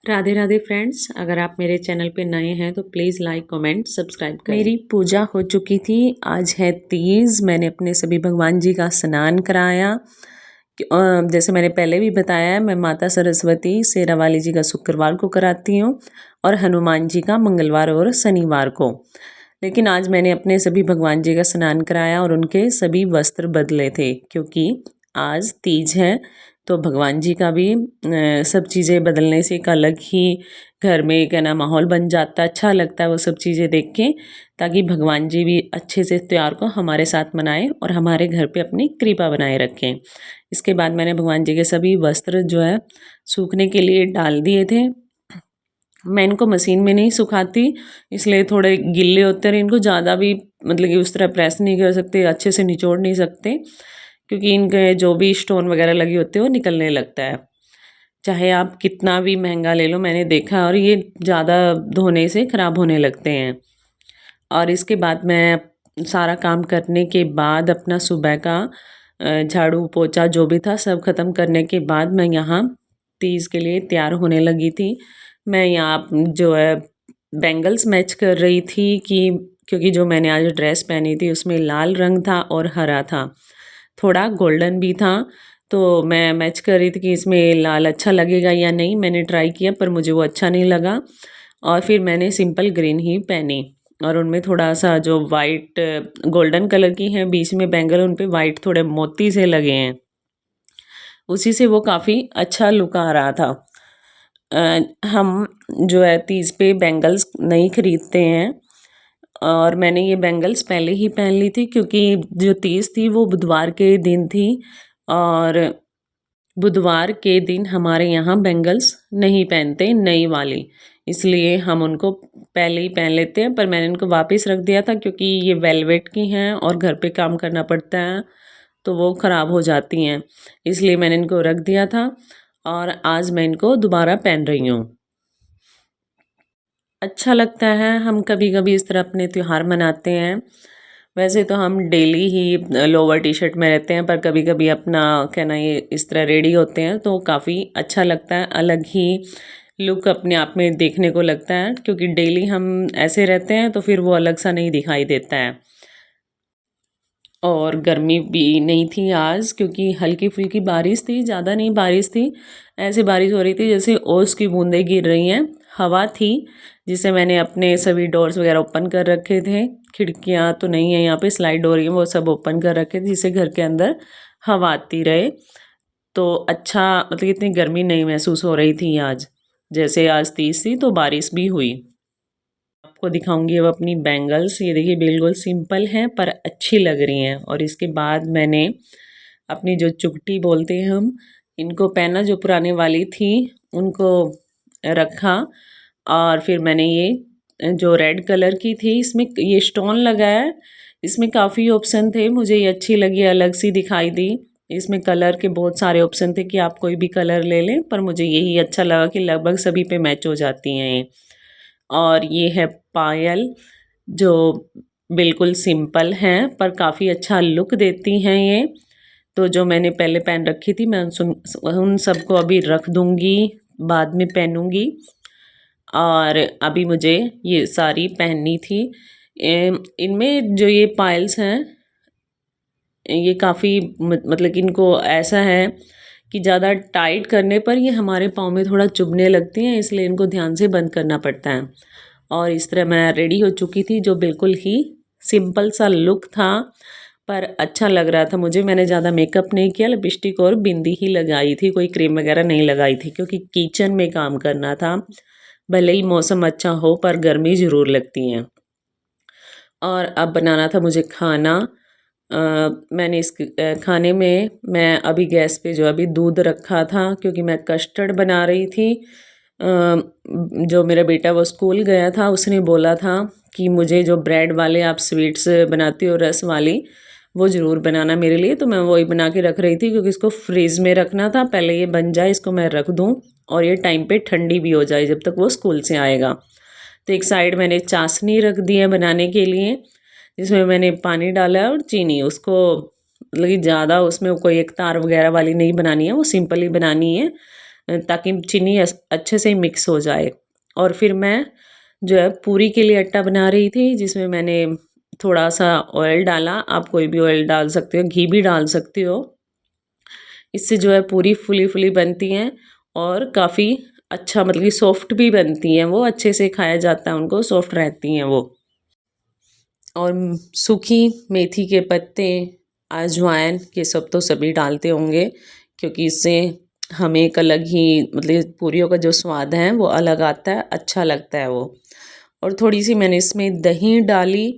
Radhe Radhe friends, अगर आप मेरे चैनल पे नए हैं तो प्लीज़ लाइक कमेंट सब्सक्राइब करें। मेरी पूजा हो चुकी थी। आज है तीज। मैंने अपने सभी भगवान जी का स्नान कराया। जैसे मैंने पहले भी बताया है, मैं माता सरस्वती शेरा वाली जी का शुक्रवार को कराती हूँ और हनुमान जी का मंगलवार और शनिवार को। लेकिन आज मैंने अपने सभी भगवान जी का स्नान कराया और उनके सभी वस्त्र बदले थे, क्योंकि आज तीज है। तो भगवान जी का भी सब चीज़ें बदलने से एक अलग ही घर में एक है ना माहौल बन जाता है। अच्छा लगता है वो सब चीज़ें देख के, ताकि भगवान जी भी अच्छे से त्योहार को हमारे साथ मनाएं और हमारे घर पे अपनी कृपा बनाए रखें। इसके बाद मैंने भगवान जी के सभी वस्त्र जो है सूखने के लिए डाल दिए थे। मैं इनको मशीन में नहीं सुखाती, इसलिए थोड़े गिल्ले होते हैं। इनको ज़्यादा भी मतलब कि उस तरह प्रेस नहीं कर सकते, अच्छे से निचोड़ नहीं सकते, क्योंकि इनके जो भी स्टोन वगैरह लगे होते हैं वो निकलने लगता है। चाहे आप कितना भी महंगा ले लो, मैंने देखा, और ये ज़्यादा धोने से ख़राब होने लगते हैं। और इसके बाद मैं सारा काम करने के बाद अपना सुबह का झाड़ू पोछा जो भी था सब ख़त्म करने के बाद मैं यहाँ तीज के लिए तैयार होने लगी थी। मैं यहाँ जो है बैंगल्स मैच कर रही थी, कि क्योंकि जो मैंने आज ड्रेस पहनी थी उसमें लाल रंग था और हरा था, थोड़ा गोल्डन भी था। तो मैं मैच कर रही थी कि इसमें लाल अच्छा लगेगा या नहीं। मैंने ट्राई किया पर मुझे वो अच्छा नहीं लगा, और फिर मैंने सिंपल ग्रीन ही पहनी। और उनमें थोड़ा सा जो वाइट गोल्डन कलर की है बीच में बैंगल, उन पे वाइट थोड़े मोती से लगे हैं, उसी से वो काफ़ी अच्छा लुक आ रहा था। हम जो है तीज पे बैंगल्स नहीं खरीदते हैं, और मैंने ये बैंगल्स पहले ही पहन ली थी, क्योंकि जो तीज थी वो बुधवार के दिन थी, और बुधवार के दिन हमारे यहाँ बैंगल्स नहीं पहनते नई वाली, इसलिए हम उनको पहले ही पहन लेते हैं। पर मैंने इनको वापस रख दिया था, क्योंकि ये वेलवेट की हैं और घर पे काम करना पड़ता है तो वो ख़राब हो जाती हैं, इसलिए मैंने इनको रख दिया था। और आज मैं इनको दोबारा पहन रही हूँ। अच्छा लगता है, हम कभी कभी इस तरह अपने त्यौहार मनाते हैं। वैसे तो हम डेली ही लोअर टी शर्ट में रहते हैं, पर कभी कभी अपना क्या ना ये इस तरह रेडी होते हैं तो काफ़ी अच्छा लगता है, अलग ही लुक अपने आप में देखने को लगता है। क्योंकि डेली हम ऐसे रहते हैं तो फिर वो अलग सा नहीं दिखाई देता है। और गर्मी भी नहीं थी आज, क्योंकि हल्की फुल्की बारिश थी, ज़्यादा नहीं बारिश थी। ऐसे बारिश हो रही थी जैसे ओस की बूंदें गिर रही हैं। हवा थी, जिसे मैंने अपने सभी डोर्स वगैरह ओपन कर रखे थे। खिड़कियाँ तो नहीं है यहाँ पे, स्लाइड डोर है वो सब ओपन कर रखे थे, जिससे घर के अंदर हवा आती रहे। तो अच्छा, मतलब इतनी गर्मी नहीं महसूस हो रही थी आज। जैसे आज 30 थी तो बारिश भी हुई। आपको दिखाऊंगी अब अपनी बैंगल्स। ये देखिए बिल्कुल सिंपल हैं पर अच्छी लग रही हैं। और इसके बाद मैंने अपनी जो चुगटी बोलते हैं हम, इनको पहना, जो पुराने वाली थी उनको रखा। और फिर मैंने ये जो रेड कलर की थी, इसमें ये स्टोन लगा है, इसमें काफ़ी ऑप्शन थे, मुझे ये अच्छी लगी, अलग सी दिखाई दी। इसमें कलर के बहुत सारे ऑप्शन थे कि आप कोई भी कलर ले लें, पर मुझे यही अच्छा लगा कि लगभग सभी पे मैच हो जाती हैं ये। और ये है पायल, जो बिल्कुल सिंपल हैं पर काफ़ी अच्छा लुक देती हैं ये। तो जो मैंने पहले पहन रखी थी, मैं उन सबको अभी रख दूँगी, बाद में पहनूँगी। और अभी मुझे ये साड़ी पहननी थी। इनमें जो ये पायल्स हैं, ये काफ़ी मतलब कि इनको ऐसा है कि ज़्यादा टाइट करने पर ये हमारे पाँव में थोड़ा चुभने लगती हैं, इसलिए इनको ध्यान से बंद करना पड़ता है। और इस तरह मैं रेडी हो चुकी थी, जो बिल्कुल ही सिंपल सा लुक था पर अच्छा लग रहा था मुझे। मैंने ज़्यादा मेकअप नहीं किया, लिपस्टिक और बिंदी ही लगाई थी, कोई क्रीम वगैरह नहीं लगाई थी, क्योंकि किचन में काम करना था। भले ही मौसम अच्छा हो पर गर्मी ज़रूर लगती है। और अब बनाना था मुझे खाना। मैंने इस खाने में मैं अभी गैस पे जो अभी दूध रखा था, क्योंकि मैं कस्टर्ड बना रही थी। जो मेरा बेटा वो स्कूल गया था, उसने बोला था कि मुझे जो ब्रेड वाले आप स्वीट्स बनाती हो रस वाली, वो ज़रूर बनाना मेरे लिए। तो मैं वही बना के रख रही थी, क्योंकि इसको फ्रीज़ में रखना था, पहले ये बन जाए, इसको मैं रख दूँ और ये टाइम पे ठंडी भी हो जाए जब तक वो स्कूल से आएगा। तो एक साइड मैंने चाशनी रख दी है बनाने के लिए, जिसमें मैंने पानी डाला है और चीनी। उसको मतलब कि ज़्यादा उसमें कोई एक तार वगैरह वाली नहीं बनानी है, वो सिंपल ही बनानी है। ताकि चीनी अच्छे से मिक्स हो जाए। और फिर मैं जो है पूरी के लिए आटा बना रही थी, जिसमें मैंने थोड़ा-सा ऑयल डाला, आप कोई भी ऑयल डाल सकते हो, घी भी डाल सकते हो। इससे जो है पूरी फूली-फूली बनती हैं और काफ़ी अच्छा मतलब कि सॉफ्ट भी बनती हैं वो, अच्छे से खाया जाता है उनको, सॉफ्ट रहती हैं वो। और सूखी मेथी के पत्ते, अजवाइन, ये सब तो सभी डालते होंगे, क्योंकि इससे हमें एक अलग ही मतलब पूरियों का जो स्वाद है वो अलग आता है, अच्छा लगता है वो। और थोड़ी-सी मैंने इसमें दही डाली,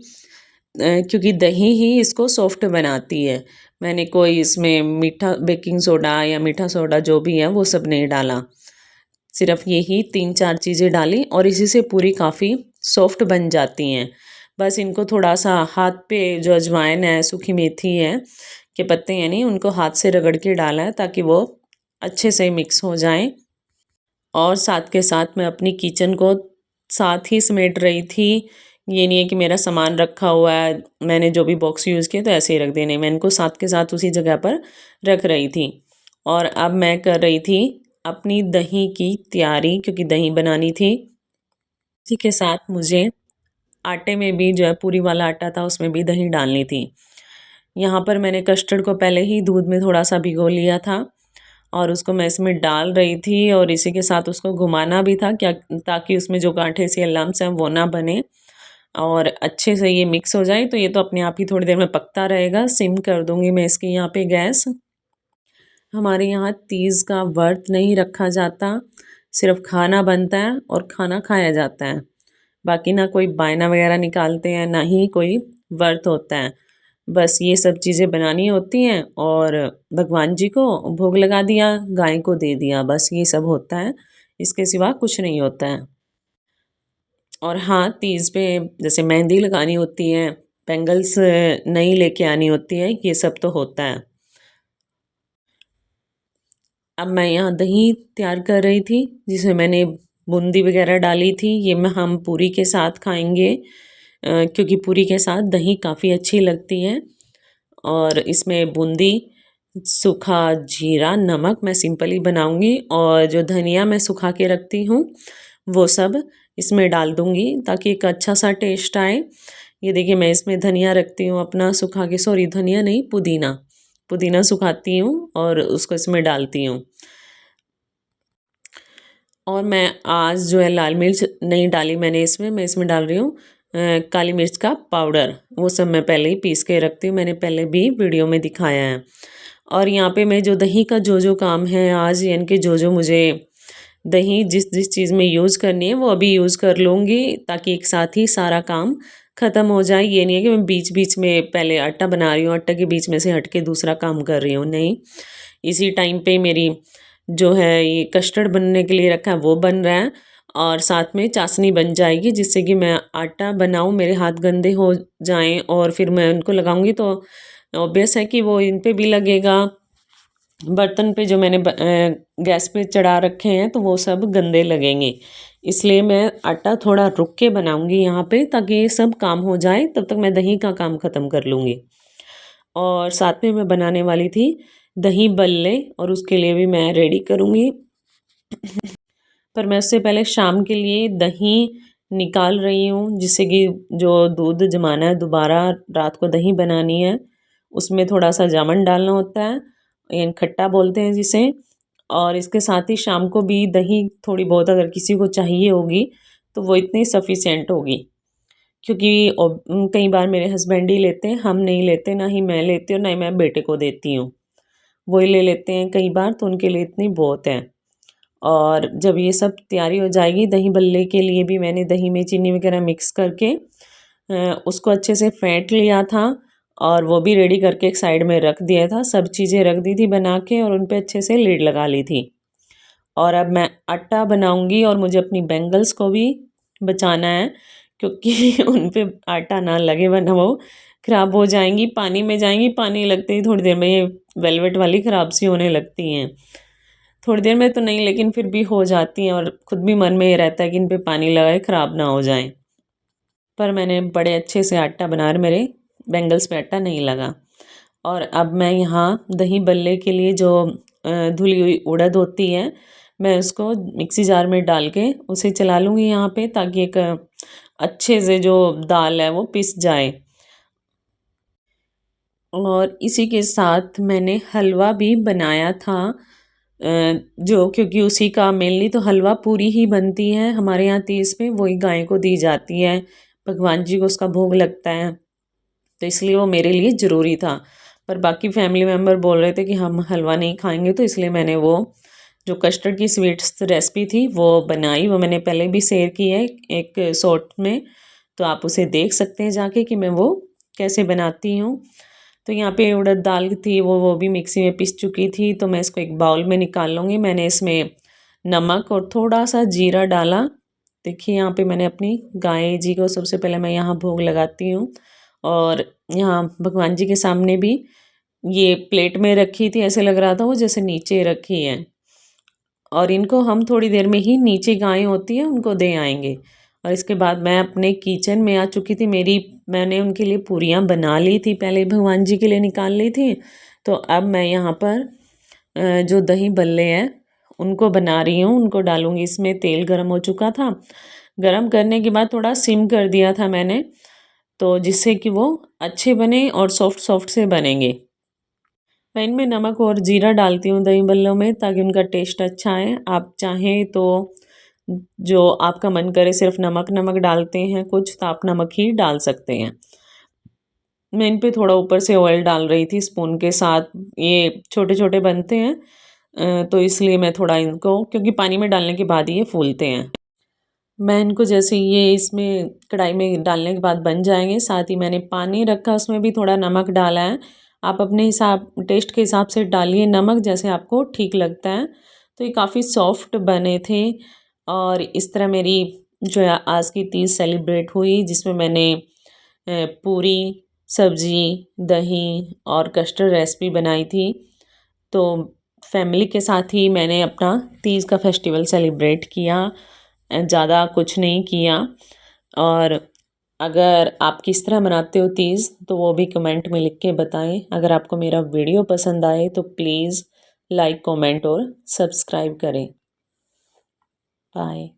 क्योंकि दही ही इसको सॉफ्ट बनाती है। मैंने कोई इसमें मीठा बेकिंग सोडा या मीठा सोडा जो भी है वो सब नहीं डाला। सिर्फ़ यही 3-4 चीज़ें डाली और इसी से पूरी काफ़ी सॉफ्ट बन जाती हैं। बस इनको थोड़ा-सा हाथ पे जो अजवाइन है, सूखी मेथी है के पत्ते यानी उनको हाथ से रगड़ के डाला है ताकि वो अच्छे से मिक्स हो जाएँ। और साथ के साथ मैं अपनी किचन को साथ ही समेट रही थी। ये नहीं है कि मेरा सामान रखा हुआ है, मैंने जो भी बॉक्स यूज़ किए तो ऐसे ही रख देने, मैं इनको साथ के साथ उसी जगह पर रख रही थी। और अब मैं कर रही थी अपनी दही की तैयारी, क्योंकि दही बनानी थी। इसी के साथ मुझे आटे में भी जो है पूरी वाला आटा था उसमें भी दही डालनी थी। यहाँ पर मैंने कस्टर्ड को पहले ही दूध में थोड़ा-सा भिगो लिया था और उसको मैं इसमें डाल रही थी और इसी के साथ उसको घुमाना भी था, क्या ताकि उसमें जो गाँठें से लम्प्स हैं वो ना बने और अच्छे से ये मिक्स हो जाए। तो ये तो अपने आप ही थोड़ी देर में पकता रहेगा। सिम कर दूँगी मैं इसकी यहाँ पे गैस। हमारे यहाँ तीज का व्रत नहीं रखा जाता, सिर्फ खाना बनता है और खाना खाया जाता है। बाकी ना कोई बायना वगैरह निकालते हैं, ना ही कोई व्रत होता है। बस ये सब चीज़ें बनानी होती हैं और भगवान जी को भोग लगा दिया, गाय को दे दिया, बस ये सब होता है। इसके सिवा कुछ नहीं होता है। और हाँ, तीज पे जैसे मेहंदी लगानी होती है, बैंगल्स नई लेके आनी होती है, ये सब तो होता है। अब मैं यहाँ दही तैयार कर रही थी, जिसमें मैंने बूंदी वगैरह डाली थी। ये मैं हम पूरी के साथ खाएंगे, क्योंकि पूरी के साथ दही काफ़ी अच्छी लगती है। और इसमें बूंदी, सूखा जीरा, नमक मैं सिंपली बनाऊंगी और जो धनिया मैं सुखा के रखती हूँ वो सब इसमें डाल दूंगी ताकि एक अच्छा सा टेस्ट आए। ये देखिए मैं इसमें धनिया रखती हूँ अपना सुखा के, सॉरी धनिया नहीं, पुदीना, पुदीना सुखाती हूँ और उसको इसमें डालती हूँ। और मैं आज जो है लाल मिर्च नहीं डाली मैंने इसमें, मैं इसमें डाल रही हूँ काली मिर्च का पाउडर। वो सब मैं पहले ही पीस के रखती हूँ, मैंने पहले भी वीडियो में दिखाया है। और यहाँ पे मैं जो दही का जो काम है आज, यानी कि जो मुझे दही जिस जिस चीज़ में यूज़ करनी है वो अभी यूज़ कर लूँगी, ताकि एक साथ ही सारा काम ख़त्म हो जाए। ये नहीं है कि मैं बीच बीच में पहले आटा बना रही हूँ, आटा के बीच में से हट के दूसरा काम कर रही हूँ, नहीं। इसी टाइम पे मेरी जो है ये कस्टर्ड बनने के लिए रखा है वो बन रहा है और साथ में चाशनी बन जाएगी, जिससे कि मैं आटा बनाऊँ, मेरे हाथ गंदे हो जाएं और फिर मैं उनको लगाऊंगी तो ऑब्वियस है कि वो इन पे भी लगेगा। बर्तन पे जो मैंने गैस पे चढ़ा रखे हैं तो वो सब गंदे लगेंगे, इसलिए मैं आटा थोड़ा रुक के बनाऊंगी यहाँ पे, ताकि ये सब काम हो जाए, तब तक मैं दही का काम ख़त्म कर लूँगी। और साथ में मैं बनाने वाली थी दही बल्ले, और उसके लिए भी मैं रेडी करूँगी। पर मैं उससे पहले शाम के लिए दही निकाल रही हूँ, जिससे कि जो दूध जमाना है, दोबारा रात को दही बनानी है, उसमें थोड़ा सा जामुन डालना होता है, यानी खट्टा बोलते हैं जिसे। और इसके साथ ही शाम को भी दही थोड़ी बहुत अगर किसी को चाहिए होगी तो वो इतनी सफिशिएंट होगी, क्योंकि कई बार मेरे हस्बैंड ही लेते हैं, हम नहीं लेते, ना ही मैं लेती हूँ, ना ही मैं बेटे को देती हूँ, वही ले लेते हैं कई बार, तो उनके लिए इतनी बहुत है। और जब ये सब तैयारी हो जाएगी, दही बल्ले के लिए भी मैंने दही में चीनी वगैरह मिक्स करके उसको अच्छे से फेंट लिया था और वो भी रेडी करके एक साइड में रख दिया था। सब चीज़ें रख दी थी बना के और उन पे अच्छे से लीड लगा ली थी। और अब मैं आटा बनाऊंगी और मुझे अपनी बैंगल्स को भी बचाना है, क्योंकि उन पे आटा ना लगे वरना वो ख़राब हो जाएंगी, पानी में जाएंगी, पानी लगते ही थोड़ी देर में ये वेलवेट वाली ख़राब सी होने लगती हैं। थोड़ी देर में तो नहीं, लेकिन फिर भी हो जाती हैं और ख़ुद भी मन में ये रहता है कि इन पे पानी लगाए ख़राब ना हो जाएं। पर मैंने बड़े अच्छे से आटा बना रहे, मेरे बैंगल्स पे आटा नहीं लगा। और अब मैं यहाँ दही बल्ले के लिए जो धुली हुई उड़द होती है मैं उसको मिक्सी जार में डाल के उसे चला लूँगी यहाँ पे, ताकि एक अच्छे से जो दाल है वो पिस जाए। और इसी के साथ मैंने हलवा भी बनाया था, जो क्योंकि उसी का मेनली तो हलवा पूरी ही बनती है हमारे यहाँ तीज पे, वही गाय को दी जाती है, भगवान जी को उसका भोग लगता है, तो इसलिए वो मेरे लिए ज़रूरी था। पर बाकी फैमिली मेम्बर बोल रहे थे कि हम हलवा नहीं खाएंगे, तो इसलिए मैंने वो जो कस्टर्ड की स्वीट्स रेसिपी थी वो बनाई। वो मैंने पहले भी शेयर की है एक शॉर्ट में, तो आप उसे देख सकते हैं जाके कि मैं वो कैसे बनाती हूँ। तो यहाँ पे उड़द दाल थी, वो भी मिक्सी में पीस चुकी थी, तो मैं इसको एक बाउल में निकाल लूँगी। मैंने इसमें नमक और थोड़ा सा जीरा डाला। देखिए यहाँ पे मैंने अपनी गाय जी को सबसे पहले मैं यहाँ भोग लगाती हूँ, और यहाँ भगवान जी के सामने भी ये प्लेट में रखी थी, ऐसे लग रहा था वो जैसे नीचे रखी है। और इनको हम थोड़ी देर में ही नीचे गायें होती हैं उनको दे आएंगे। और इसके बाद मैं अपने किचन में आ चुकी थी। मैंने उनके लिए पूरियाँ बना ली थी, पहले भगवान जी के लिए निकाल ली थी। तो अब मैं यहाँ पर जो दही बल्ले हैं उनको बना रही हूँ, उनको डालूँगी इसमें। तेल गरम हो चुका था, गरम करने के बाद थोड़ा सिम कर दिया था मैंने, तो जिससे कि वो अच्छे बने और सॉफ्ट सॉफ्ट से बनेंगे। मैं इनमें नमक और जीरा डालती हूँ दही बल्लों में, ताकि उनका टेस्ट अच्छा आए। आप चाहें तो जो आपका मन करे सिर्फ नमक नमक डालते हैं कुछ, तो आप नमक ही डाल सकते हैं। मैं इन पे थोड़ा ऊपर से ऑयल डाल रही थी स्पून के साथ। ये छोटे छोटे बनते हैं, तो इसलिए मैं थोड़ा इनको, क्योंकि पानी में डालने के बाद ही ये फूलते हैं। मैं इनको जैसे ये इसमें कढ़ाई में डालने के बाद बन जाएंगे, साथ ही मैंने पानी रखा, उसमें भी थोड़ा नमक डाला है। आप अपने हिसाब टेस्ट के हिसाब से डालिए नमक, जैसे आपको ठीक लगता है। तो ये काफ़ी सॉफ्ट बने थे। और इस तरह मेरी जो है आज की तीज सेलिब्रेट हुई, जिसमें मैंने पूरी, सब्जी, दही और कस्टर्ड रेसिपी बनाई थी। तो फैमिली के साथ ही मैंने अपना तीज का फेस्टिवल सेलिब्रेट किया, ज़्यादा कुछ नहीं किया। और अगर आप किस तरह मनाते हो तीज, तो वो भी कमेंट में लिख के बताएं। अगर आपको मेरा वीडियो पसंद आए तो प्लीज़ लाइक, कमेंट और सब्सक्राइब करें। बाय।